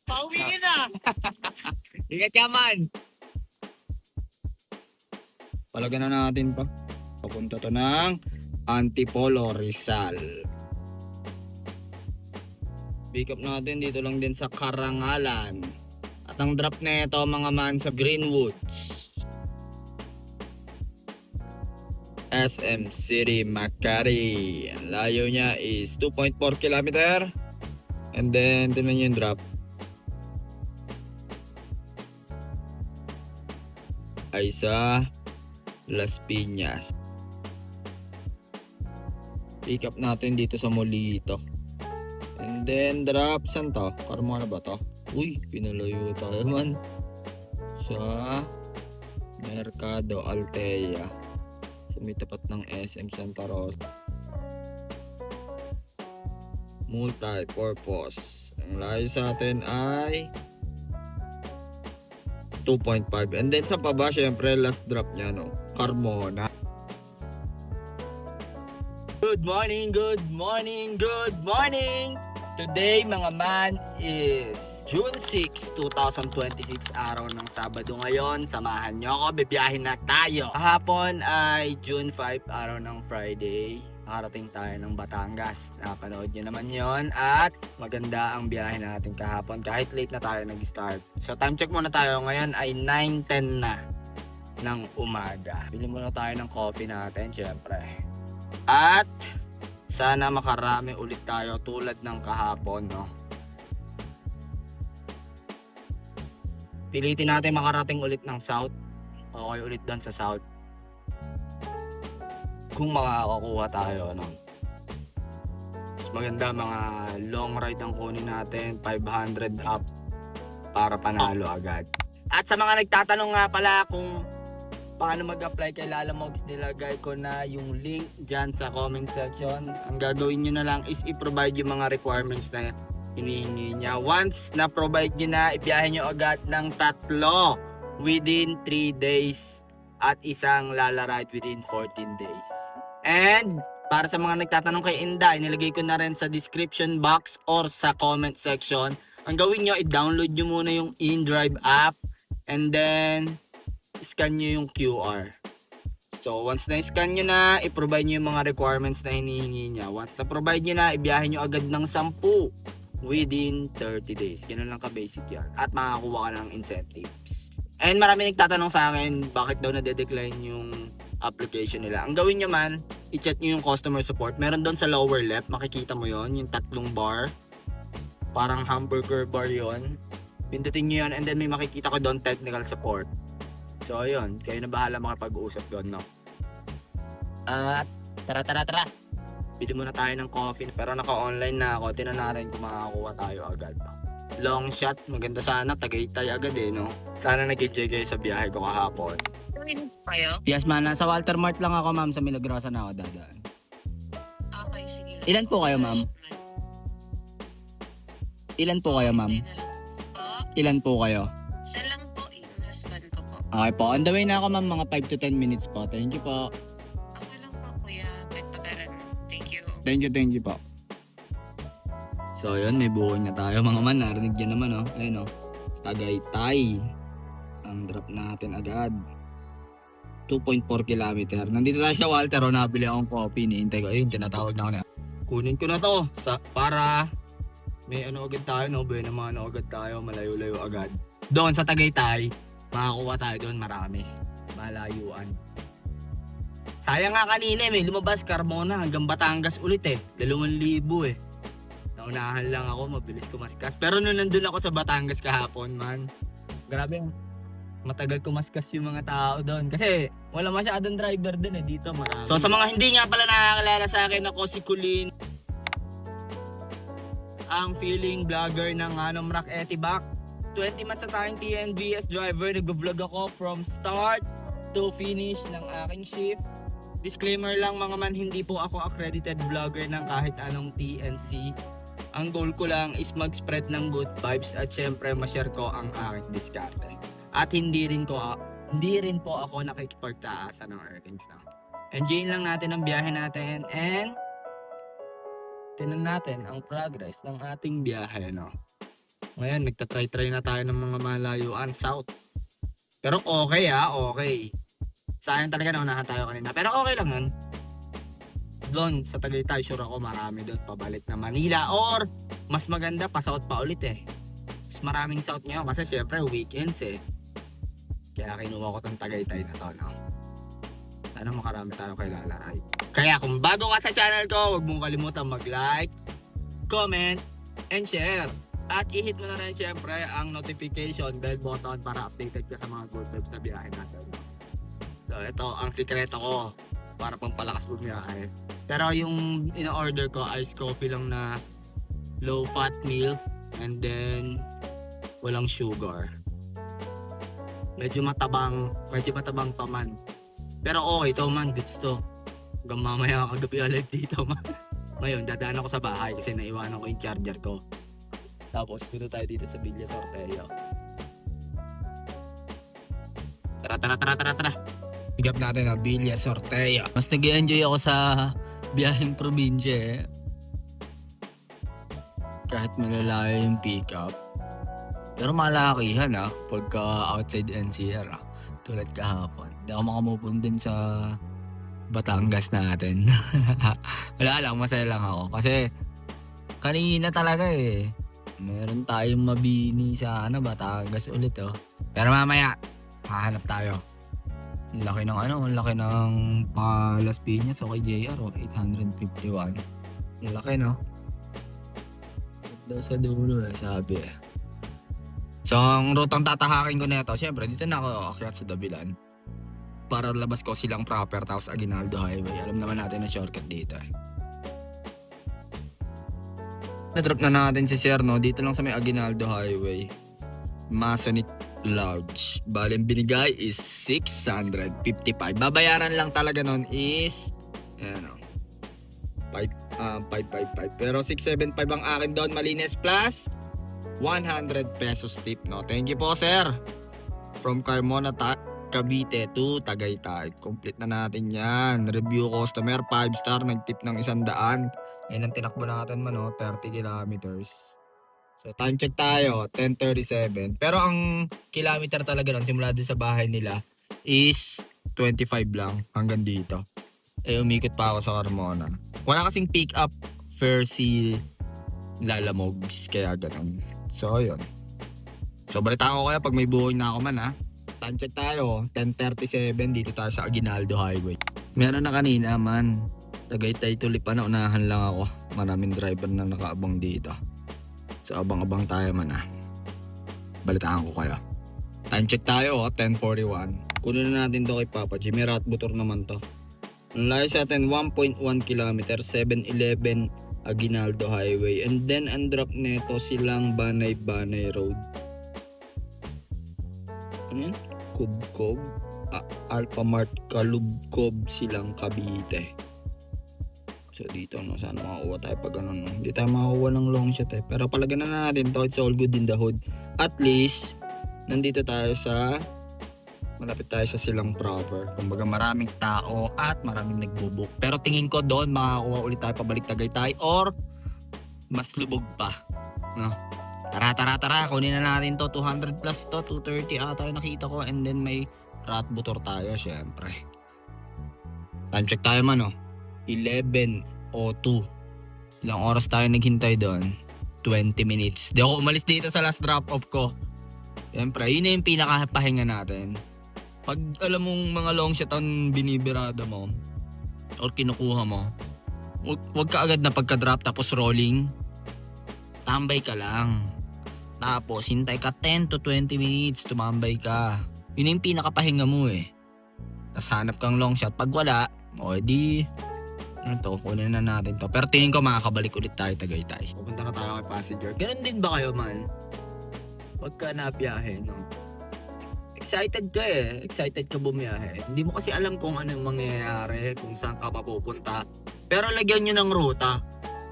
Pauwi ka na. Ingat ka man. Palagan na natin pa. Papunta to ng Antipolo, Rizal. Pick up natin dito lang din sa Karangalan. At ang drop na ito mga man sa Greenwoods. SM City, Makati. Ang layo niya is 2.4 km. And then, tingnan yung drop. Ay sa Las Piñas. Pick up natin dito sa Molito. And then, drop. Saan to? Carmona ba to? Uy, pinalayo tayo man. Sa Mercado Altea. Sa may tapat ng SM Santa Rosa. Multi-purpose. Ang layo sa atin ay 2.5. And then sa baba, syempre, last drop niya, no? Carmona. Good morning, good morning, good morning! Today, mga man, is June 6, 2026, araw ng Sabado ngayon. Samahan nyo ako, bibiyahin na tayo. Kahapon ay June 5, araw ng Friday. Nakarating tayo ng Batangas. Napanood nyo naman yon. At maganda ang biyahe natin kahapon kahit late na tayo nag-start. So time check muna tayo. Ngayon ay 9:10 na ng umaga. Bili muna tayo ng coffee natin syempre. At sana makarami ulit tayo tulad ng kahapon, no? Pilitin natin makarating ulit ng South. Okay ulit doon sa South. Kung makakakuha tayo, no? Mas maganda mga long ride ang kunin natin, 500 up para panalo agad. At sa mga nagtatanong nga pala kung paano mag-apply kay Lalamogs, nilagay ko na yung link dyan sa comment section. Ang gagawin nyo na lang is i-provide yung mga requirements na hinihingi niya. Once na-provide nyo na, ibiyahin nyo agad ng 3 within 3 days at isang Lala ride within 14 days. And para sa mga nagtatanong kay Inday, nilagay ko na rin sa description box or sa comment section. Ang gawin nyo, i-download nyo muna yung InDrive app and then scan nyo yung QR. So once na-scan nyo na, i-provide nyo yung mga requirements na hinihingi niya. Once na-provide nyo na, ibiyahin nyo agad ng 10 within 30 days. Ganun lang ka-basic yan. At makakuha ka ng incentives. And marami nagtatanong sa akin, bakit daw na-decline yung application nila. Ang gawin nyo man, i-chat nyo yung customer support. Meron doon sa lower left, makikita mo yon yung 3 bar. Parang hamburger bar yon. Pindutin nyo yun and then may makikita ko doon technical support. So ayun, kayo na bahala makapag-uusap doon, no? At tara. Bili muna tayo ng coffee. Pero naka-online na ako. Tinan natin kung makakakuha tayo agad. Long shot. Maganda sana. Tagaytay agad eh, no? Sana nag-enjoy kayo sa biyahe ko kahapon. Saan kayo? Yes, man. Nasa Walter Mart lang ako, ma'am. Sa Milagrosa na ako dadaan. Okay, sige. Ilan po kayo, ma'am? Ilan po kayo, ma'am? Ilan po kayo? Siya lang po eh. Husband ko po. Okay po. On the way na ako, ma'am. Mga 5 to 10 minutes po. Thank you po. Okay lang po, kuya. Kahit pagaran. Thank you. Thank you po. So yun, may buhay na tayo mga man. Narinig yan naman, oh. Ayun, oh. Tagaytay. Ang drop natin agad. 2.4 km. Nandito tayo sa Walter, oh. Nabili akong coffee. Niintay ko. Ayun, tinatawag na ako na. Kunin ko na to para may ano agad tayo, no? Buhay na mga ano agad tayo. Malayo-layo agad. Doon sa Tagaytay, makakuha tayo doon marami. Malayuan. Sayang nga kanina may lumabas Carmona hanggang Batangas ulit eh. 2,000 eh. Naunahan lang ako, mabilis kumaskas. Pero nung nandun ako sa Batangas kahapon, man, grabe, matagal kumaskas yung mga tao doon. Kasi wala masyadong driver doon eh, dito marami. So sa mga hindi nga pala nakakilala sa akin, ako si Kulin. Ang feeling vlogger ng Mrak Etibac. 20 months na tayong TNVS driver. Nag-vlog ako from start to finish ng aking shift. Disclaimer lang mga man, hindi po ako accredited vlogger ng kahit anong TNC. Ang goal ko lang is mag-spread ng good vibes at syempre ma-share ko ang aking diskarte. At hindi rin po ako nakikipagtaasa ng earnings na. Enjoyin lang natin ang biyahe natin and tinan natin ang progress ng ating biyahe, no? Ngayon, nagtatry-try na tayo ng mga malayuan, south. Pero okay okay. Sayang talaga na unahan tayo kanina. Pero okay lang nun. Doon sa Tagaytay, sure ako marami doon pabalik na Manila. Or, mas maganda, pa-south pa ulit eh. Mas maraming south ngayon kasi syempre weekends eh. Kaya kinuha ko tong Tagaytay na to, no? Sana makarami tayo kay Lalaray. Kaya kung bago ka sa channel ko, huwag mong kalimutan mag-like, comment, and share. At i-hit mo na rin syempre ang notification bell button para updated ka sa mga good tips na biyahe natin. So ito ang sikreto ko para pampalakas bumiyahe. Pero yung in-order ko iced coffee lang na low fat milk and then walang sugar. Medyo matabang to man. Pero okay to man, goods to. Hanggang mamaya kagabi alive dito man. Ngayon, dadaan ako sa bahay kasi naiwanan ko yung charger ko. Tapos dito tayo dito sa Villa Sorteo. Tara. Pick up natin ang Villa Sorteo. Mas nag-enjoy ako sa biyaheng probinsya eh. Kahit malalayo yung pick up. Pero malakihan pagka outside NCR tulad kahapon. Hindi ako makamupun din sa Batangas natin. Wala lang, masaya lang ako. Kasi kanina talaga eh. Meron tayong mabini sa Batangas ulit Pero mamaya, hahanap tayo. Laki ng Las Piñas o kay JR 851. Laki no? Daw sa dulo sabi eh. So, ang rutang tatahakin ko na ito, syempre, dito na ako akyat sa Dabilan. Para labas ko silang proper, tapos Aguinaldo Highway. Alam naman natin na shortcut dito eh. Na-drop na natin si Sir, no? Dito lang sa may Aguinaldo Highway. Masonic Lodge. Bale, binigay is 655. Babayaran lang talaga nun is, 555. Pero 675 ang akin doon, malinis plus 100 pesos tip, no? Thank you po, sir. From Carmona, Cavite to Tagaytay. Complete na natin yan. Review customer, 5 star, nag-tip ng 100. Yan ang tinakbo natin 30 kilometers. So, time check tayo, 10:37. Pero ang kilometer talaga nun, simula doon sa bahay nila, is 25 lang hanggang dito. Umikot pa ako sa Carmona. Wala kasing pick up fare si Lalamogs, kaya ganun. So, yun. So, balitaan ko kaya pag may buhay na ako man Time check tayo, 10:37, dito tayo sa Aguinaldo Highway. Meron na kanina man. Tagaytay to Lipa na, unahan lang ako. Maraming driver na nakaabang dito. So, abang-abang tayo man Balitaan ko kaya. Time check tayo 10:41. Kunin na natin to kay Papa G. May rat motor naman to. Ang layo sa atin, 1.1 km, 711 Aguinaldo Highway. And then, ang drop nito silang Banay Road. Ano yun? Kubkob. Alphamart Kalubkob silang Cavite. So, dito, sana makakuha tayo pag ganun. Hindi tayo makakuha ng long shot Pero palagyan na natin to. It's all good in the hood. At least, nandito tayo malapit tayo sa silang proper. Kumbaga maraming tao at maraming nagbubuk. Pero tingin ko doon makakuha ulit tayo pabalik Tagaytay or mas lubog pa. No? Tara. Kunin na natin to. 200 plus to. 230 ata yung nakita ko. And then may rat butor tayo syempre. Time check tayo man 11:02. Ilang oras tayo naghintay doon? 20 minutes. Di ako umalis dito sa last drop off ko. Syempre, yun na yung pinakapahinga natin. Pag alam mong mga long shot ang binibirada mo or kinukuha mo, wag ka agad na pagka-drop tapos rolling. Tambay ka lang. Tapos hintay ka 10 to 20 minutes, tumambay ka. Yun yung pinakapahinga mo Tapos hanap kang long shot. Pag wala, kunin na natin to. Pero tingin ko makakabalik ulit tayo Tagaytay. Pupunta na tayo kay passenger. Ganun din ba kayo man? Pagka nabiyahe, no? Excited ka Excited ka bumiyahe. Hindi mo kasi alam kung anong mangyayari, kung saan ka papupunta. Pero lagyan nyo ng ruta.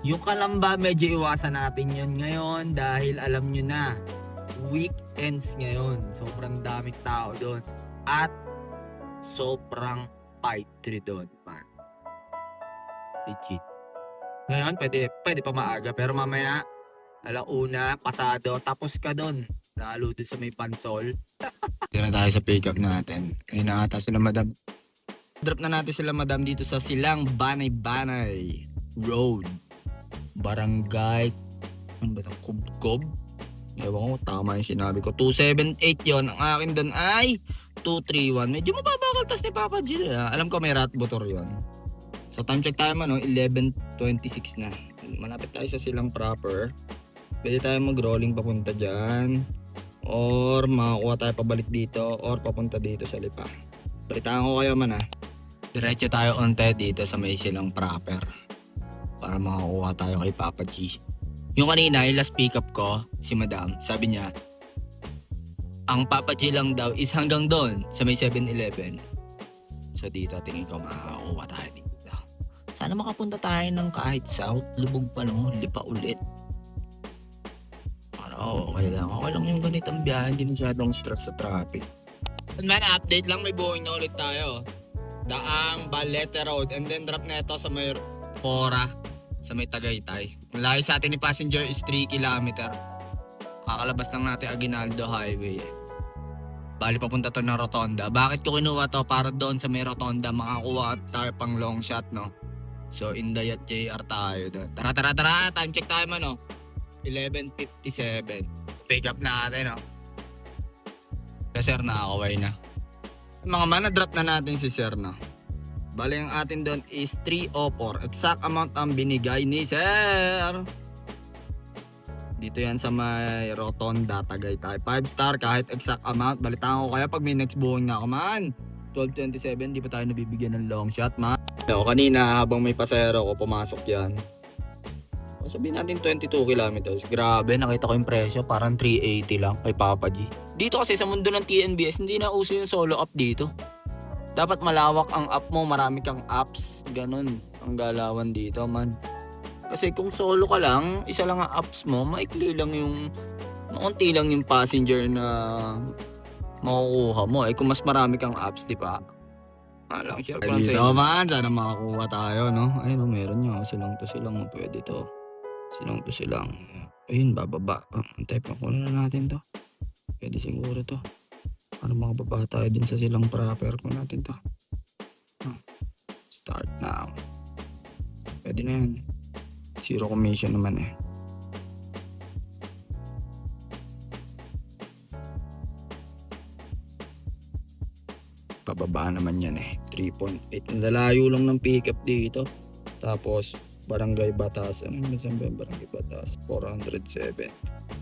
Yung Kalamba, medyo iwasan natin yun ngayon dahil alam nyo na, weekends ngayon. Sobrang daming tao doon. At sobrang paitre doon, man. Legit. Ngayon, pwede pa maaga. Pero mamaya, Alauna, pasado, tapos ka doon. Lalo dun sa may pansol. Tira tayo sa pick-up natin. Ayun na ata sila madam. Drop na natin sila madam dito sa Silang Banay-Banay Road. Barangay, ano ba ito? Kubkob? Ewan ko, tama yung sinabi ko. 278 yon. Ang akin doon ay 231. Medyo mababakaltas ni Papa G. Alam ko may rat motor yon. So time check tayo man, 11:26 na. Malapit tayo sa Silang proper. Pwede tayo mag-rolling papunta dyan. Or makakuha tayo pabalik dito. Or papunta dito sa Lipa. Balitaan ko kayo man Diretso tayo onte dito sa may Silang proper. Para makakuha tayo kay Papa G. Yung kanina, yung last pick up ko, si Madam, sabi niya, ang Papa G lang daw is hanggang doon sa may 7-Eleven. So dito, tingin ko makakuha tayo dito. Sana makapunta tayo ng kahit south, lubog pa no, Lipa ulit. Okay lang yung ganitong biyahe, hindi masyadong stress sa traffic. And man, update lang, may buhing na ulit tayo. Daang Balete Road, and then drop na ito sa may Fora, sa may Tagaytay. Ang layo sa atin ni passenger is 3 km. Kakalabas lang natin Aguinaldo Highway. Bali papunta to ng Rotonda. Bakit ko kinuha to? Para doon sa may Rotonda makakuha tayo pang long shot, no? So Inday at JR tayo doon. Tara, time check tayo man, 11:57. Pick up natin, Sir na ako, na. Mga man, na-drop na natin si Sir, Bali ang atin doon is 304. Exact amount ang binigay ni Sir. Dito yan sa may Rotonda, Tagaytay. 5 star kahit exact amount. Balitaan ko kaya pag may next buhing na ako, man. 12:27, di pa tayo nabibigyan ng long shot, man. Kanina habang may pasahero ko, pumasok yan. Sabihin natin 22 kilometers. Grabe, nakita ko yung presyo. Parang 380 lang kay Papa G. Dito kasi sa mundo ng TNBS, hindi na uso yung solo up dito. Dapat malawak ang app mo, marami kang apps, ganun ang galawan dito, man. Kasi kung solo ka lang, isa lang ang apps mo, maikli lang yung, maunti lang yung passenger na makukuha mo. Kung mas marami kang apps, di ba? Lang share ko lang dito, man. Sana makakuha tayo, no? Ayun, meron nyo. Silang to silang, pwede to. Silang to silang. Ayun, bababa. Type na kunin na natin to. Pwede siguro to. Para makababa tayo din sa Silang proper ko natin to. Start now. Pwede na yan. Zero commission naman Pababa naman yan 3.8. Ang lalayo lang ng pickup dito. Tapos Barangay Batasan. Barangay Batas 407.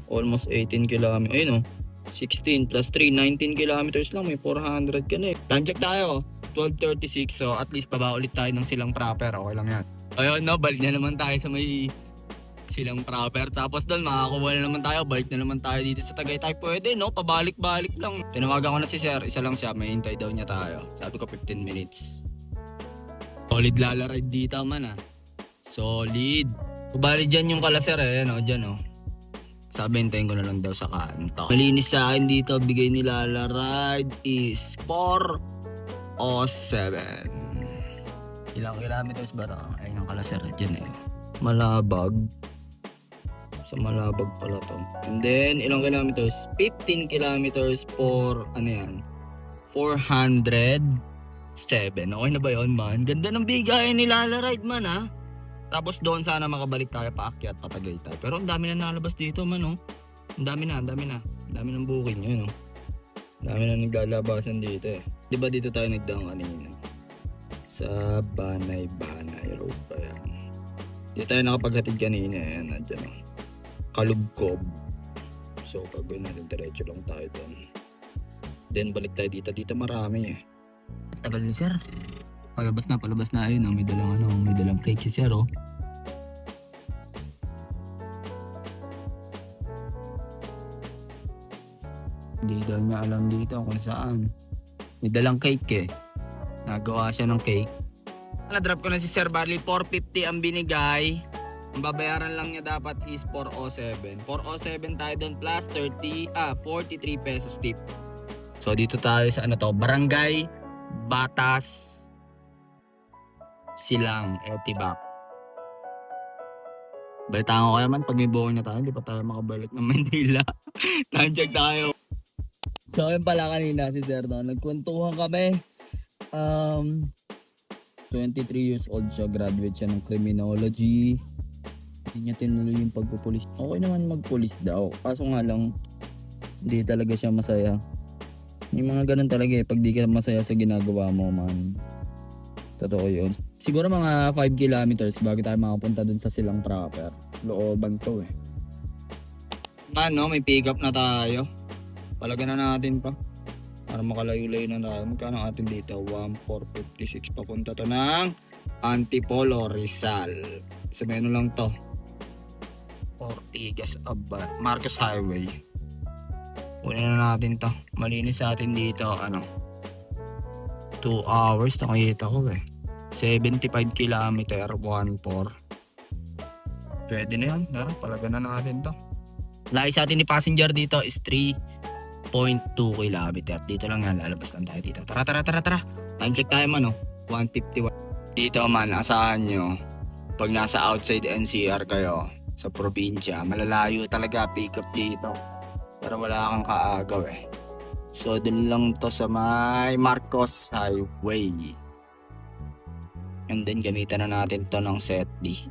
Almost 18 km. Ayun 16 plus 3, 19 kilometers lang. May 400 ka na Time check tayo. 12:36. So at least baba ulit tayo ng Silang proper. Okay lang yan. Ayun balik na naman tayo sa may Silang proper. Tapos doon makakuha na naman tayo. Balik na naman tayo dito sa Tagaytay. Pwede pabalik-balik lang. Tinawagan ko na si Sir. Isa lang siya. May hintay daw niya tayo. Sabi ko 15 minutes. Solid lala ride dito man Solid. Kubali dyan yung kala Sir dyan Sabi hintayin ko na lang daw sa kanto. Malinis sa akin dito. Bigay ni Lala ride is 407. Ilang kilometers ba ito? Ayun yung kala Sir dyan Malabag. Sa Malabag pala to. And then, ilang kilometers? 15 kilometers for, 407. Okay na ba yun, man? Ganda ng bigay ni Lala Ride, man, Tapos doon sana makabalik tayo paakyat, Patagaytay. Pero ang dami na nalabas dito, man, Ang dami na. Ang dami ng booking yun, Ang dami na naglalabasan dito, Diba dito tayo nagdaan kanina? Sa Banay-Banay Road pa yan. Dito tayo nakapaghatid kanina, Nandiyan, Kalugkob. So, gagawin natin, diretso lang tayo doon. Then, balik tayo dito. Dito marami, Tagal ni Sir. Palabas na. Ayun, may dalang cake si Sir, Hindi daw niya alam dito kung saan. May dalang cake, Nagawa siya ng cake. Na-drop ko na si Sir Barley. 450 ang binigay. Ang babayaran lang niya dapat is 407. 407 tayo doon plus 43 pesos tip. So dito tayo sa Barangay Batas Silang, Etibak. Balitaan ko kaya man, pag may booking na tayo, hindi pa tayo makabalik ng Manila. Time check tayo. So, yun pala kanina si Sir, no? Nagkwentuhan kami. 23 years old siya, graduate siya ng criminology. Hindi niya tinuloy yung pagpupulis. Okay naman magpulis daw. Kaso nga lang, hindi talaga siya masaya. Yung mga ganun talaga eh, pag di ka masaya sa ginagawa mo, man. Totoo yun. Siguro mga 5 kilometers bago tayo makapunta dun sa silang proper. Looban to eh. Man, no? May pick up na tayo. Palagan na natin pa. Para makalayo-layo na tayo. Magkano atin dito? 1,456. Papunta to ng Antipolo, Rizal. Sa menu lang to. Ortigas Marcos Highway. Kunin na natin to. Malinis sa atin dito. 2 hours. Nakikita ko eh. 75 kilometer. 1,4. Pwede na yan. Tara, palagan na natin to. Layo sa atin ni passenger dito is 3.2 kilometer. Dito lang yan. Lalabas lang tayo dito. Tara. Time check tayo man 1:51. Dito man, asahan nyo. Pag nasa outside NCR kayo, sa probinsya, malalayo talaga pick up dito. Pero wala kang kaagaw eh. So, dun lang to sa may Marcos Highway. And then, gamitan na natin to ng set D.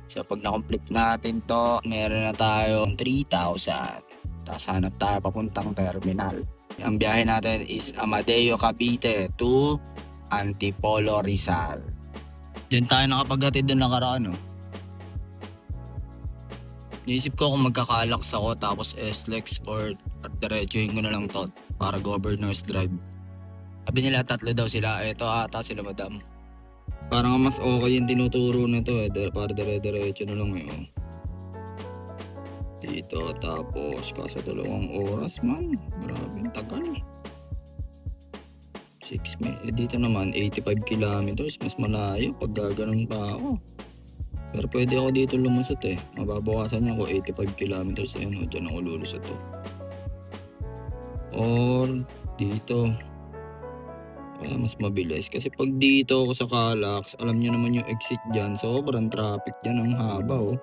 So, pag na-complete natin to, meron na tayo 3,000. Tapos hanap tayo papuntang terminal. Ang biyahe natin is Amadeo Cavite to Antipolo Rizal. Diyan tayo nakapaghatid doon nakaraan Naisip ko kung magkakalax ako tapos SLEX or diretsuhin ko na lang to para Governor's Drive. Sabi nila 3 daw sila. Ito ata sila madam. Parang mas okay yung tinuturo na to para dire-diretso na lang Dito tapos kaso 2 oras man. Grabe ang tagal. 6 minutes. Dito naman 85 kilometers. Mas malayo pag gaganon pa ako. Pero pwede ako dito lumusot Mababawasan niya ako 85 kilometers. Ayun dyan ako lulusot Or dito. Kaya mas mabilis. Kasi pag dito ako sa Calax, alam niyo naman yung exit dyan. Sobrang traffic dyan. Ang haba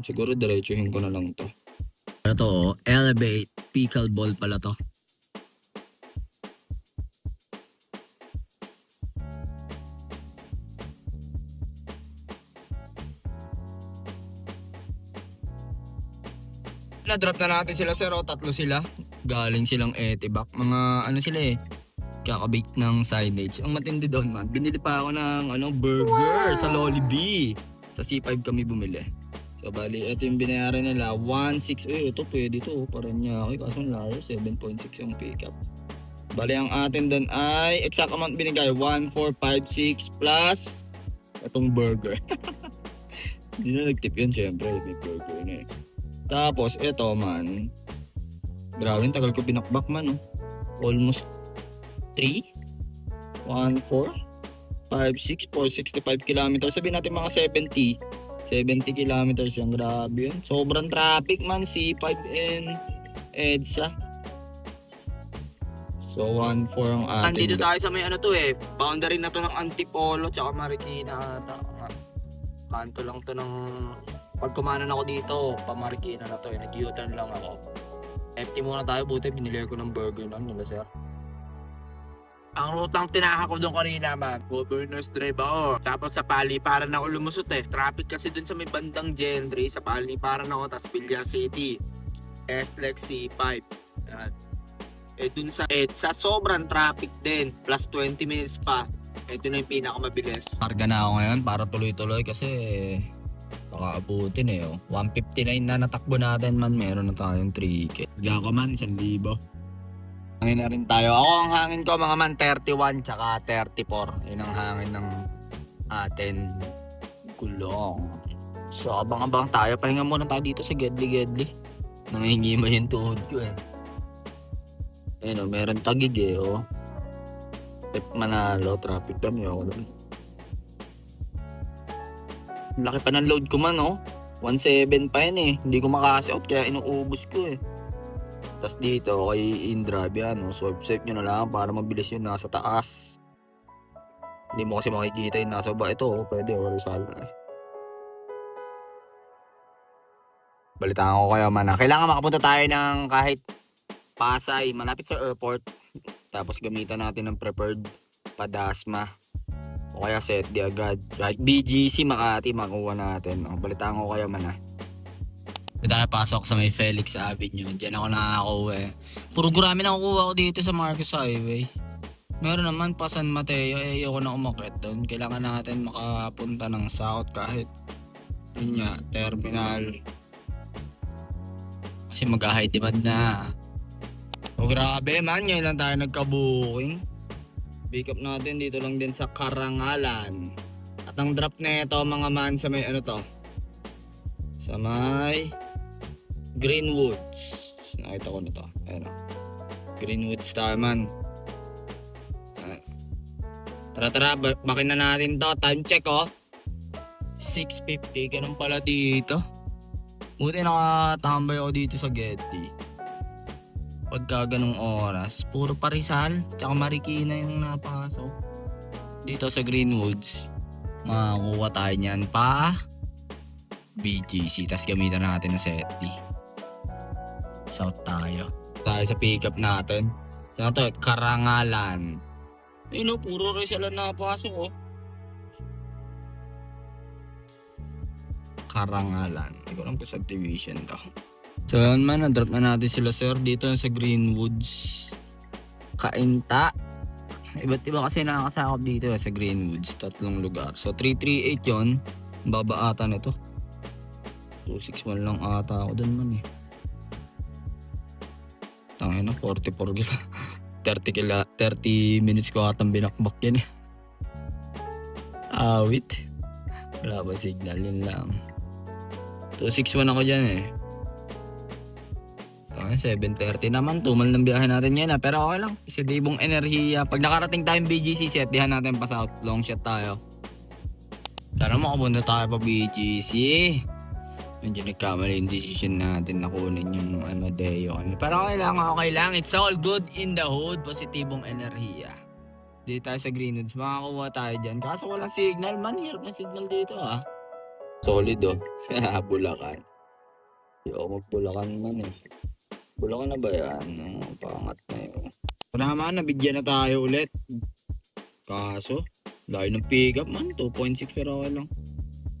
siguro diretsuhin ko na lang to. Ano to Elevate Pickleball pala to. Na-drop na natin sila sir 3 sila. Galing silang Etibac. Mga sila kakabake ng signage. Ang matindi doon man. Binili pa ako ng burger sa Jollibee. Sa C5 kami bumili. So bali, ito yung binayaran nila. 1,600. Ito pwede to. Parang niya. Kaso layo. 7.6 yung pickup. Bali, ang atin doon ay exact amount binigay. 1,456 plus itong burger. Hindi na nag-tip yun syempre. May burger na Tapos, ito man. Grabe, tagal ko binakbak man Almost 3, 1, 4, 5, 6, 465 kilometers. Sabihin natin mga 70 kilometers yan. Grabe yun. Sobrang traffic man. C5 and EDSA. So, 1-4 ang atin. Andito tayo sa may boundary na to ng Antipolo tsaka Marikina. Kanto lang to ng... Pag kumanan ako dito, pa Marikina na to nag-U-turn lang ako. Empty muna tayo, buti binili ko ng burger lang nila sir. Ang rutang tinaha ko doon kanina Governor's Drive ako. Tapos sa Paliparan ako lumusot Traffic kasi doon sa may bandang Gentry, sa Paliparan ako, tapos Pilya City. SLEX C5. Dun sa EDSA, sobrang traffic din. Plus 20 minutes pa. Ito na yung pinakamabilis. Karga na ako ngayon para tuloy-tuloy kasi baka abutin 159 na natakbo natin man. Meron na tayong 3K. Gaya ko man, 1,000. Hangin na rin tayo. Ako ang hangin ko mga man 31 tsaka 34. Yun ang hangin ng atin gulong. So abang-abang tayo. Pahinga muna tayo dito sa Gedli. Nangihingi mo yung tuhod ko Ayun meron tagig Manalo, traffic kami ako doon. Laki pa ng load ko man 1.7 pa yan Hindi ko makasi-out kaya inuubos ko Tapos dito kay InDrive yan swipe nyo na lang para mabilis yun nasa taas. Hindi mo kasi makikita yung nasa baba. Ito, pwede, Rizal. Balitaan ko kayo man. Kailangan makapunta tayo ng kahit Pasay, malapit sa airport. Tapos gamitan natin ng preferred Padasma. O kaya set di agad. Kahit BGC, Makati, makuha natin. Balitaan ko kayo man. Hindi tayo pasok sa may Felix Avenue. Diyan ako nakakakuha eh. Puro gurami na kukuha ko dito sa Marcos Highway. Meron naman pa San Mateo, ayoko na umakit doon. Kailangan natin makapunta ng south kahit yun nga, terminal. Kasi mag-high demand na. O grabe man, ngayon lang tayo nagka-booking. Pick up natin dito lang din sa Karangalan. At ang drop na ito mga man sa may ano to? Sa may Greenwoods. Nakita ko na to. Ayan o. Greenwoods tayo man. Tara, bakin na natin to. Time check oh. 6:50. Ganun pala dito. Buti nakatambay ako dito sa Getty. Pagka ganung oras, puro pa Rizal, tsaka Marikina yung napasok. Dito sa Greenwoods, makakuha tayo niyan pa BGC, tas gamitan natin na SETI. South tayo. Tayo sa pickup natin. Saan to? Karangalan. Ayun o, puro Rizal ang napasok oh. Karangalan. Hindi ko lang po subdivision to. So yun man, na-drop na natin sila sir dito sa Greenwoods. Kainta. Iba't iba kasi nakakasakop dito sa Greenwoods. 3 lugar. So 338 yun. Baba ata nito. 261 lang ata ako dun man eh. Tangina, 44 kila. 30 minutes ko atang binakbak yan eh. Awit. Wala ba signal, yun lang. 261 ako dyan eh. 7:30 naman, tumal ng biyahe natin yan pero okay lang, kasi dibong enerhiya. Pag nakarating tayong BGC, setdihan natin pa south, long shot tayo. Sana makapunta tayo pa BGC. Medyo nagkamali yung decision natin na kunin yung Amadeo. Pero okay lang, it's all good in the hood, positibong enerhiya. Dito tayo sa Greenwoods, makakuha tayo dyan. Kaso walang signal man, hirap na signal dito ah. Solid oh. Bulacan. Yo, mag-Bulacan man eh. Bulacan na ba yan? Pangat na yun. Naman, nabigyan na tayo ulit. Kaso, layo ng pick up man. 2.6 pero okay lang.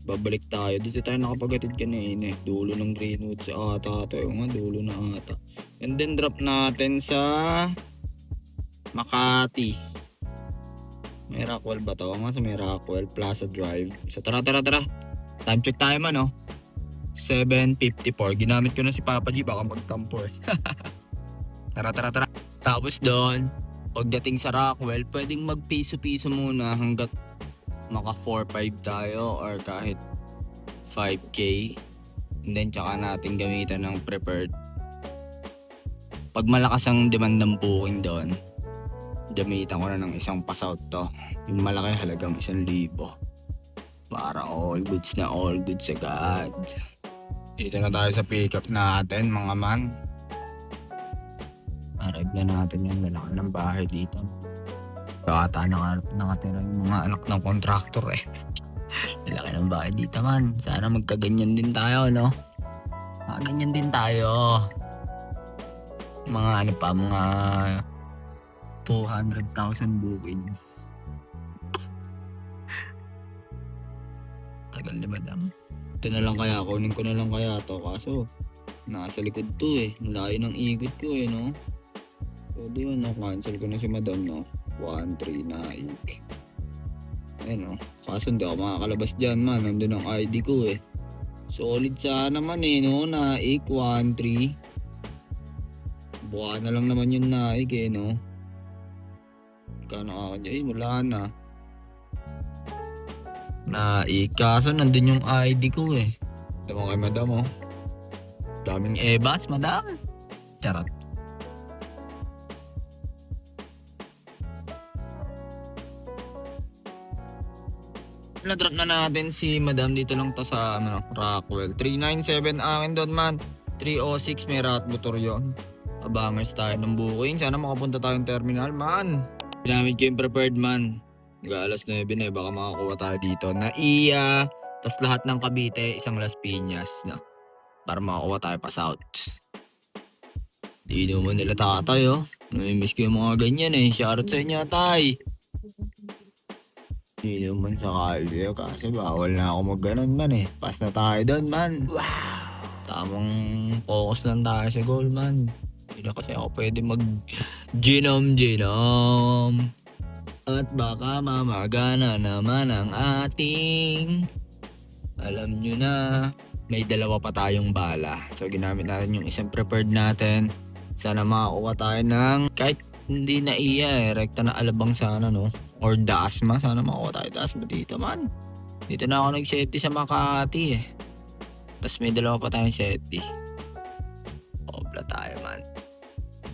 Babalik tayo. Dito tayo nakapagatid kanina eh. Dulo ng Greenwoods ata. Ito yung dulo na ata. And then drop natin sa Makati. May Rockwell ba to? Nga sa may Rockwell Plaza Drive. So tara. Time check tayo man oh. 7:54. Ginamit ko na si Papa G, baka magtampo eh. Tara. Tapos doon, pagdating sa Rockwell, pwedeng magpiso-piso muna hanggat maka 4-5 tayo or kahit 5K. And then tsaka natin gamitan ng prepared. Pag malakas ang demand ng booking doon, gamitan ko na ng isang pass-out to. Yung malaki halagang 1,000. Para all goods na all goods agad. Dito na tayo sa pickup natin mga man. Arrive na natin yan. Lalaki ng bahay dito. Bata nakatira yung mga anak ng contractor eh. Lalaki ng bahay dito man. Sana magkaganyan din tayo no. Ganyan din tayo. Mga mga 200,000 bookings. Tagal na madam. Ito na lang kaya, kunin ko na lang kaya to. Kaso, nasa likod to eh. Layo ng ikot ko eh, no? Pwede yun, no? Cancel ko na si madam, no? 1-3 Nike. Ayun, no? Kaso hindi ako makakalabas dyan, man. Nandun ang ID ko eh. Solid sana man eh, no? Nike 1-3. Buka na lang naman yung Nike eh, no? Kano ako dyan? Wala na. Kaso nandun yung ID ko eh. Ito mo kay madam oh. Daming ebas madam. Charot. Na-drop na natin si madam dito lang to sa Rockwell. 397 akin doon man. 306 may rat motor yun. Abangers tayo ng booking. Sana makapunta tayong terminal man. Ginamit ko yung prepared man. Alas 9 na baka makakuha tayo dito. Naiya, tas lahat ng Cavite, isang Las Piñas, no? Para makakuha tayo pa south. Di naman nila tatay, oh. Namimiss ko yung mga ganyan eh. Shoutout sa inyo, tay. Di naman sa kalye kasi bawal na ako mag-ganon man eh. Pass na tayo doon man. Wow! Tamang focus lang tayo sa goal man. Hindi na kasi ako pwede mag-ginom. At baka mamagana naman ang ating... Alam nyo na, may dalawa pa tayong bala. So ginamit natin yung isang prepared natin. Sana makakuha tayo ng kahit hindi na iya eh. Rekta na alabang sana no. Or dasma. Sana makakuha tayo dasma dito man. Dito na ako nag-seti sa Makati eh. Tapos may dalawa pa tayong seti. Obla tayo man.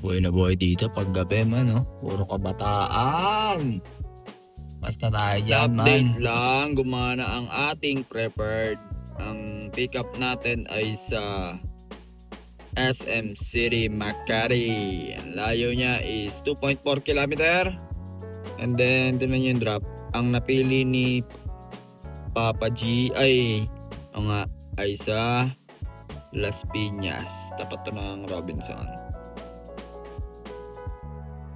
Buhay na buhay dito pag gabi man no. Puro kabataan. Basta tayo dyan man. Update lang. Gumana ang ating prepared. Ang pick up natin ay sa SM City Makati. Ang layo niya is 2.4 km. And then tinan yung drop. Ang napili ni Papa G ay sa Las Piñas. Tapat to ng Robinson.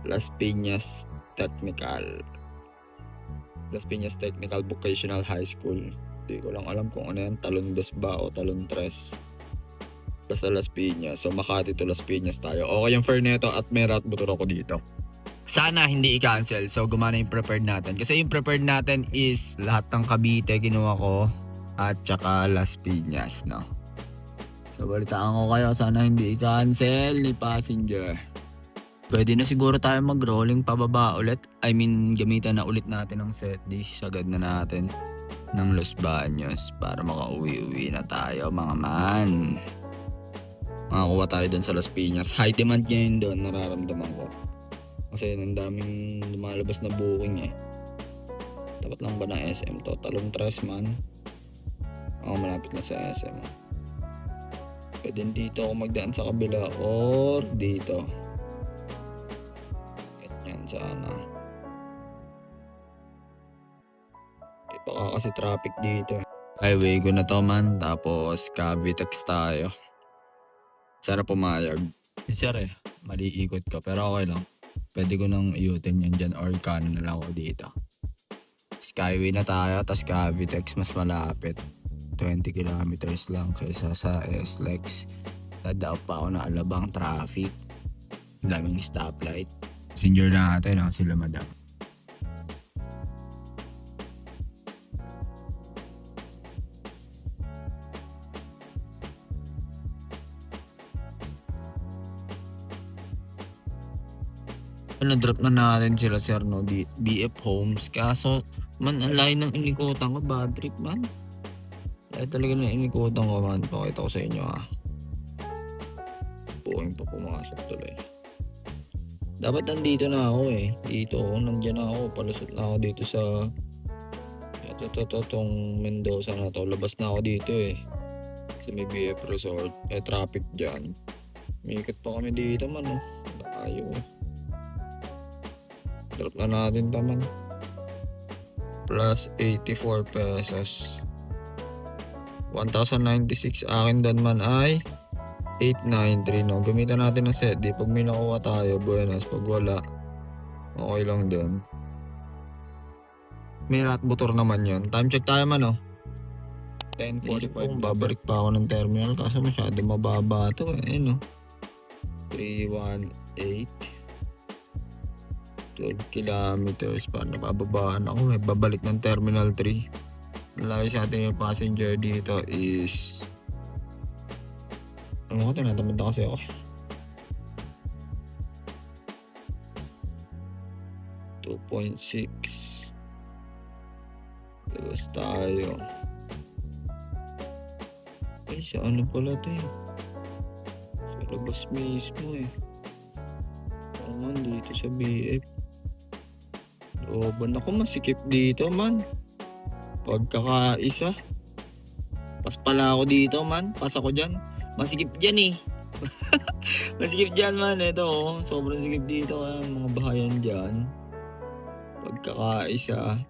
Las Piñas Technical Vocational High School. Hindi ko lang alam kung ano yan. Talon 2 ba o Talon 3. Basta Las Piñas. So Makati to Las Piñas tayo. Okay yung fare neto at may route motor ako dito. Sana hindi i-cancel. So gumana yung prepared natin. Kasi yung prepared natin is lahat ng Cavite kinuha ko at saka Las Piñas, no? So balitaan ko kayo. Sana hindi i-cancel ni passenger. Pwede na siguro tayo mag-rolling pababa ulit. I mean, gamitan na ulit natin ang set dish. Sagad na natin ng Los Baños para makauwi-uwi na tayo mga man. Makakuha tayo doon sa Las Piñas. High demand ngayon doon, nararamdaman ko. Kasi ang daming lumalabas na booking eh. Tapat lang ba ng SM to? Talon 3 man. Ako malapit na sa SM. Pwede dito ako magdaan sa kabila or dito. Ganyan sana. Baka kasi traffic dito. Highway ko na to man. Tapos Cavitex tayo. Sana pumayag. Sir eh, mali ikot ko pero okay lang. Pwede ko nang iyutin yan dyan or kanan na lang ako dito. Skyway na tayo, tas Cavitex mas malapit. 20 kilometers lang kaysa sa SLEX. Dadaan pa ako na alabang traffic. Daming stoplight. Passenger natin, no? Sila madam. Na-drop na natin sila sir no, BF Homes. Kaso man ang layo ng inikutan ko, bad trip man. Layo talaga ng inikutan ko man. Pakita ko sa inyo Buking pa pumasok tuloy. Dapat nandito na ako eh. Dito ako, nandiyan na ako. Palusot na ako dito sa tong Mendoza na to. Labas na ako dito eh. Kasi may BF Resort. Traffic dyan. Mikot pa kami dito man oh. Layo eh. Drop na natin taman. Plus 84 pesos. 1,096 akin doon man ay 893 no. Gamitan natin ng set. Di pag may nakuha tayo, buenas. Pag wala, okay lang doon. May rat motor naman yun. Time check tayo man no. 10:45. Babalik pa ako ng terminal kasi masyado mababa to eh no. 318 12 kilometers para napababaan ako eh. Babalik ng Terminal 3. Lagi sa atin yung passenger dito is ano ko, tinatamad na kasi ako. 2.6 labas tayo. Ay, sa ano pala ito eh. Sa labas mismo eh. Naman dito sa BF. Looban ako, masikip dito man. Pagkakaisa. Pas pala ako dito man. Pas ako dyan. Masikip dyan eh. Masikip dyan man. Ito oh. Sobrang sikip dito mga bahayan dyan. Pag nagkakaisa.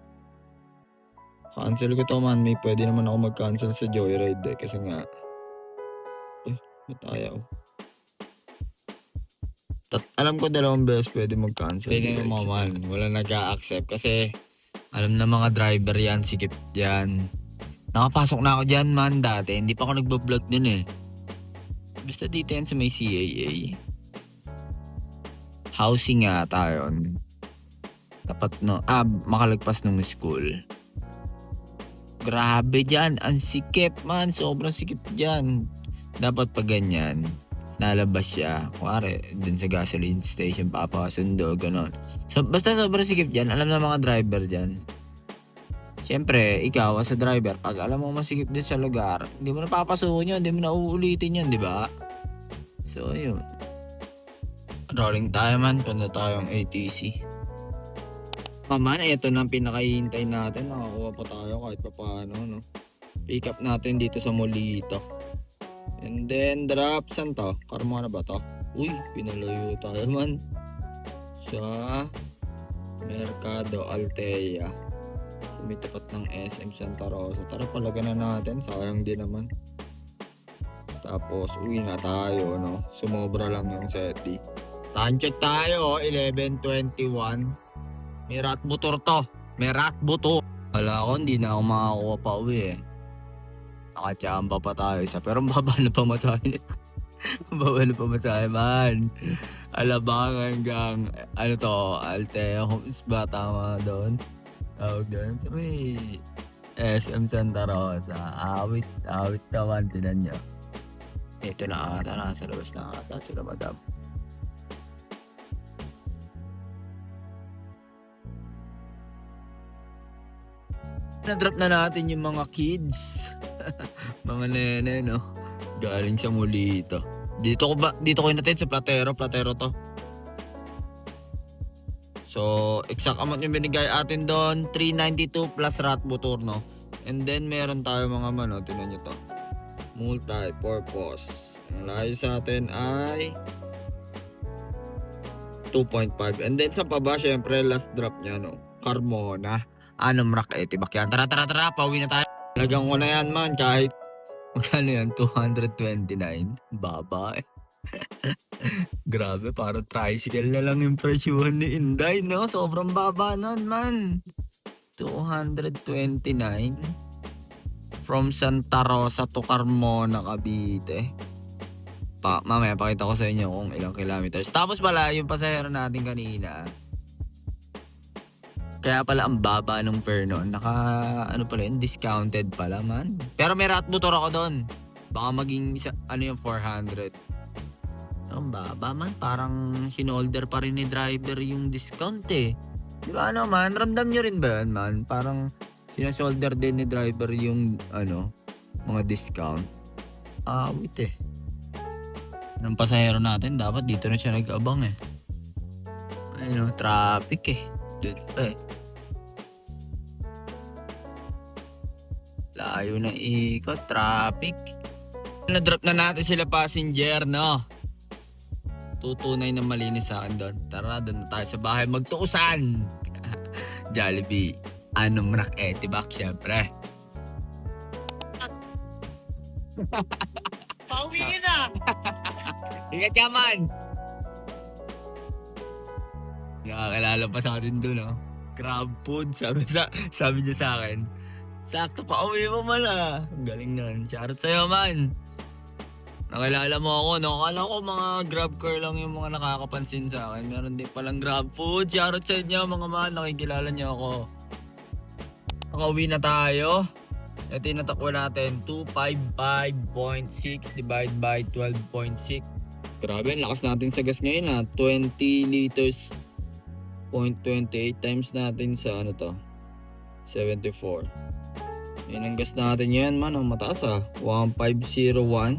Cancel ko to man. May pwede naman ako mag-cancel sa Joyride eh. Kasi nga, ba't ayaw? Alam ko 2 beses pwede mag-cancel. Tingnan mo man, wala nag-a-accept kasi alam na mga driver yan, sikip yan. Nakapasok na ako dyan man dati, hindi pa ako nagbablog nun eh. Basta dito yan sa may CAA. Housing nga tayo. Dapat no, makalagpas ng school. Grabe dyan, ang sikip man, sobrang sikip dyan. Dapat pa ganyan. Nalabas siya, kuwari, dun sa gasoline station, papakasundo, gano'n. So, basta sobrang sikip dyan, alam na mga driver dyan. Siyempre, ikaw as a driver, pag alam mo masikip din sa lugar, hindi mo na papasukin yun, hindi mo na uulitin yun, di ba? So, yun. Rolling tayo man, punta tayong ATC. Paman, ito na ang pinakahihintay natin, nakakuha pa tayo kahit pa paano, no? Pick up natin dito sa Molito. And then, drop, saan to? Carmona ba to? Uy, pinalayo tayo man. Sa Mercado Altea. Sa may tapat ng SM Santa Rosa. Tara, palaga na natin. Sayang din naman. Tapos, uwi na tayo, no? Sumobra lang yung SETI. Time check tayo, 11:21. May rat butor to. May rat butor. Wala ko, hindi na ako makakuha pa uwi eh. Nakachamba pa tayo isa. Pero baba na pa masahe. Baba na pa masahe man. Alabang hanggang ano to, Altea Homes ba tama doon? Tawag doon. So may SM Santa Rosa. Awit naman, tinan nyo. Ito na ata, nasa labas na ata sila madam. Na-drop na natin yung mga kids. Mga nene, no? Galing sa Molito. Dito ko inatin sa Platero to. So, exact amount yung binigay atin doon, 392 plus rat motor, no? And then, meron tayo mga mano, tinan nyo to. Multi-purpose. Ang layo sa atin ay 2.5. And then, sa paba, syempre, last drop niya, no? Carmona. Anong tibak yan. Tara, pauwi na tayo. Talagang ko na yan man, kahit ano yan, 229. Baba eh. Grabe, parang tricycle na lang yung presyuhan ni Inday, no? Sobrang baba nun man. 229 from Santa Rosa to Carmona, Cavite. Mamaya pakita ko sa inyo kung ilang kilometers. Tapos pala, yung pasahero natin kanina, kaya pala ang baba ng fare noon. Discounted pala man. Pero may rat motor ako doon. Baka maging yung 400. Ang baba man. Parang sinolder pa rin ni driver yung discount eh. Di ba man? Ramdam nyo rin ba yan man? Parang sinasolder din ni driver yung mga discount. Wait eh. Ng pasahero natin, dapat dito na siya nag-abang eh. Traffic eh. Doon pa eh. Layo na ikot, traffic. Na-drop na natin sila passenger, no? 229 na malinis sa akin doon. Tara, doon na tayo sa bahay magtuusan. Jollibee. Tibak, syempre. Pauwi na! Ingat yaman! Nakakilala pa sa atin doon, no? Crab food, sabi niya sa akin. Sakto pa uwi mo man ah. Galing nun. Shoutout sa'yo man. Nakilala mo ako, no? Akala ko mga grab car lang yung mga nakakapansin sa akin. Meron din palang grab food. Shoutout sa inyo mga man. Nakikilala niyo ako. Nakauwi na tayo. Ito yung natakbo natin. 255.6 divided by 12.6. Grabe, ang lakas natin sa gas ngayon ah. 20 liters. 0.28 times natin sa 74. Yan ang gas natin yan man, ang mataas 1501.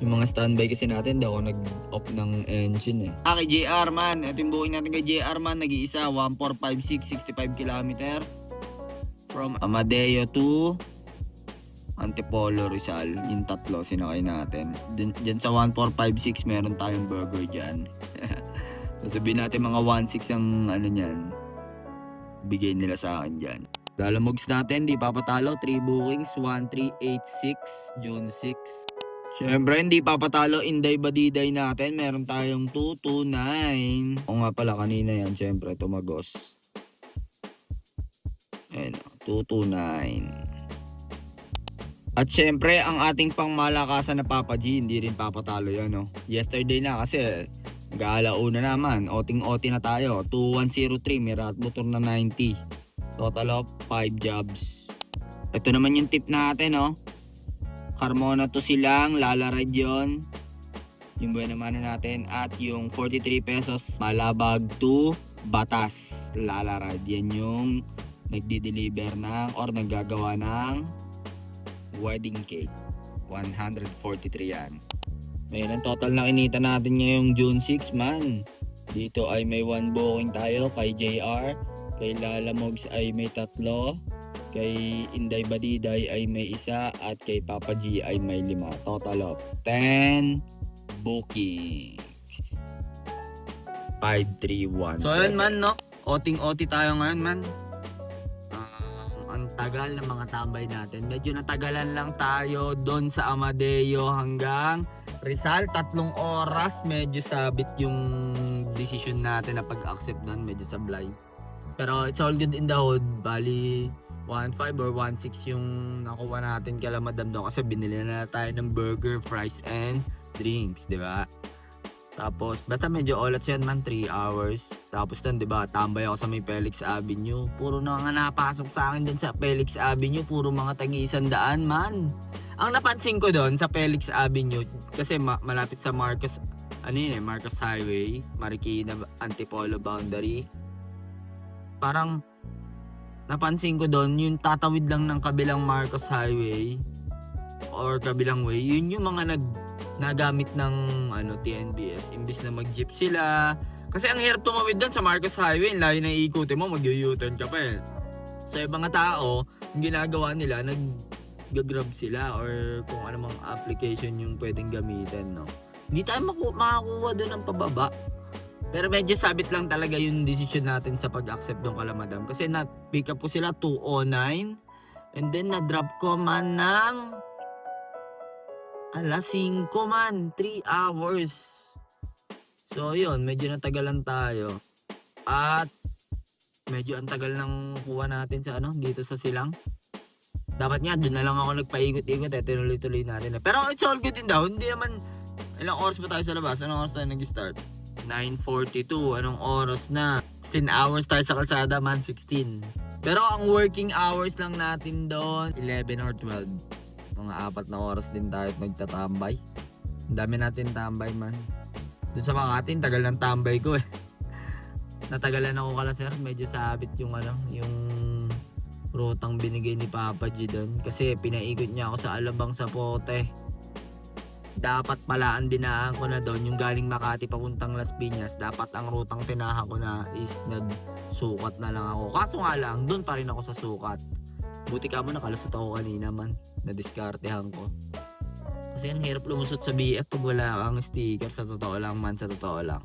Yung mga standby kasi natin, daw ako nag-off ng engine eh. Kay JR man, ito yung booking natin kay JR man, nag-iisa 1456, 65 km. From Amadeo to Antipolo, Rizal. Yung tatlo sinakay natin. Diyan sa 1456 meron tayong burger dyan. Sabihin natin mga 1.6 ang nyan. bigay nila sa akin dyan. Lalamogs natin, di papatalo. 3 bookings, 1386, June 6. Siyempre, hindi papatalo Inday Badiday natin. Meron tayong 229. O nga pala, kanina yan, siyempre, tumagos. Ayan, 229. At syempre, ang ating pangmalakasan na Papa G, hindi rin papatalo yan, no? Yesterday na kasi, mag-aalauna naman. Oting-oti na tayo. 2103, may rat motor na 90. Total of 5 jobs. Ito naman yung tip natin, no? Carmona to silang, lalaride yun. Yung buwan naman natin. At yung 43 pesos, Malabag to Batas, lalaride. Yan yung nagdi-deliver ng or naggagawa ng wedding cake. 143 yan. Ngayon, ang total na kinita natin ngayong June 6, man. Dito ay may 1 booking tayo kay JR. Kay Lalamogs ay may 3. Kay Inday Badiday ay may 1. At kay Papa G ay may 5. Total of 10 bookings. 5317. So yun man, no? Oting-oti tayo ngayon, man. Ang tagal ng mga tambay natin. Medyo natagalan lang tayo doon sa Amadeo hanggang Rizal. 3 oras. Medyo sabit yung decision natin na pag-accept doon. Medyo sablay. Pero it's all good in the hood. Bali, 1.5 or 1.6 yung nakuha natin kala Madam doon. Kasi binili na tayo ng burger, fries, and drinks. Diba? Tapos, basta medyo olat yan man, 3 hours. Tapos doon, diba, tambay ako sa may Felix Avenue. Puro na nga napasok sa akin doon sa Felix Avenue. Puro mga tagi-100 man. Ang napansin ko doon sa Felix Avenue, kasi malapit sa Marcos Highway, Marikina, Antipolo boundary. Parang, napansin ko doon, yung tatawid lang ng kabilang Marcos Highway, or kabilang way, yun yung mga nagamit ng TNBS imbis na mag-jeep sila. Kasi ang hirap tumawid doon sa Marcos Highway, layo na iikutin mo, mag-u-turn ka pa eh. Sa ibang tao, yung ginagawa nila, nag-grab sila or kung anumang application yung pwedeng gamitin, no. Hindi tayo makakuha doon ng pababa. Pero medyo sabit lang talaga yung decision natin sa pag-accept doon kala Madam. Kasi na-pick up ko sila 2:09 and then na-drop ko man ng alas 5 man, 3 hours. So yun, medyo natagalan tayo. At medyo ang tagal ng kuha natin sa dito sa Silang. Dapat nga, doon na lang ako nagpaikot-ikot tinuloy-tuloy natin. Pero it's all good din daw. Hindi naman, ilang oras ba tayo sa labas? Anong oras tayo nag-start? 9:42. Anong oras na? 10 hours tayo sa kalsada man, 16. Pero ang working hours lang natin doon, 11 or 12. Mga 4 na oras din tayo nagtatambay. Ang dami natin tambay man. Doon sa Makati, tagal ng tambay ko eh. Natagalan ako kala sir, medyo sabit yung yung rutang binigay ni Papa G doon. Kasi pinaikot niya ako sa Alabang Zapote. Dapat pala ang dinaan ko na doon, yung galing Makati papuntang Las Piñas. Dapat ang rutang tinaha ko na is nagsukat na lang ako. Kaso nga lang, doon pa rin ako sa sukat. Buti ka mo nakalusot ako kanina man. Nadiskartehan ko. Kasi ang hirap lumusot sa BF pag wala kang sticker. Sa totoo lang man, sa totoo lang.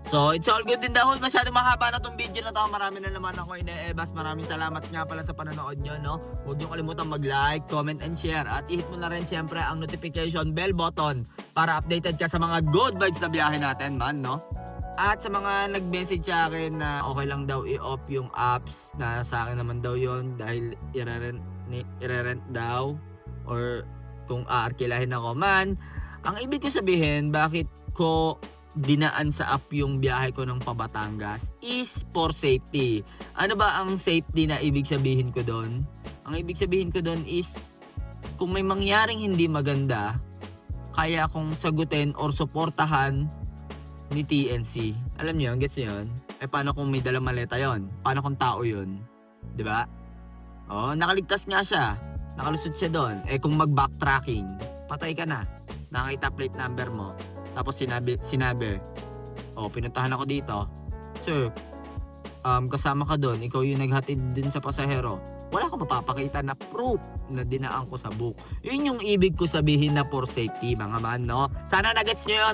So, it's all good in the hood. Masyadong mahaba na tong video na to. Marami na naman ako ine-ebas. Maraming salamat nga pala sa panonood nyo, no? Huwag nyo kalimutan mag-like, comment, and share. At i-hit mo na rin syempre ang notification bell button para updated ka sa mga good vibes na biyahe natin, man, no? At sa mga nag-message sa akin na okay lang daw i-off yung apps, na sa akin naman daw yon dahil i-rent daw or kung aarkilahin ako, man, ang ibig ko sabihin, bakit ko dinaan sa app yung biyahe ko ng Pabatangas is for safety. Ano ba ang safety na ibig sabihin ko doon? Ang ibig sabihin ko doon is kung may mangyaring hindi maganda, kaya kong sagutin or suportahan ni TNC. Alam niyo, gets niyo yun? Paano kung may dalang maleta yon? Paano kung tao yun? 'Di ba? Oh, nakaligtas nga siya. Nakalusot siya doon. Kung mag-backtracking, patay ka na. Nakita plate number mo. Tapos sinabi, pinuntahan ako dito. Sir, kasama ka doon. Ikaw yung naghatid din sa pasahero. Wala akong mapapakita na proof na dinaan ko sa book. Yun yung ibig ko sabihin na for safety, mga man, no? Sana nagets nyo yun.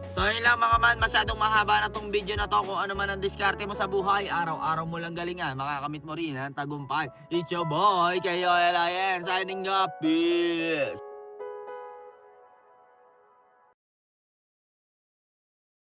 So yun lang mga man, masyadong mahaba na tong video na to. Kung ano man ang diskarte mo sa buhay, araw-araw mo lang galingan, makakamit mo rin ang tagumpay. It's your boy, KOLIN, signing up, peace!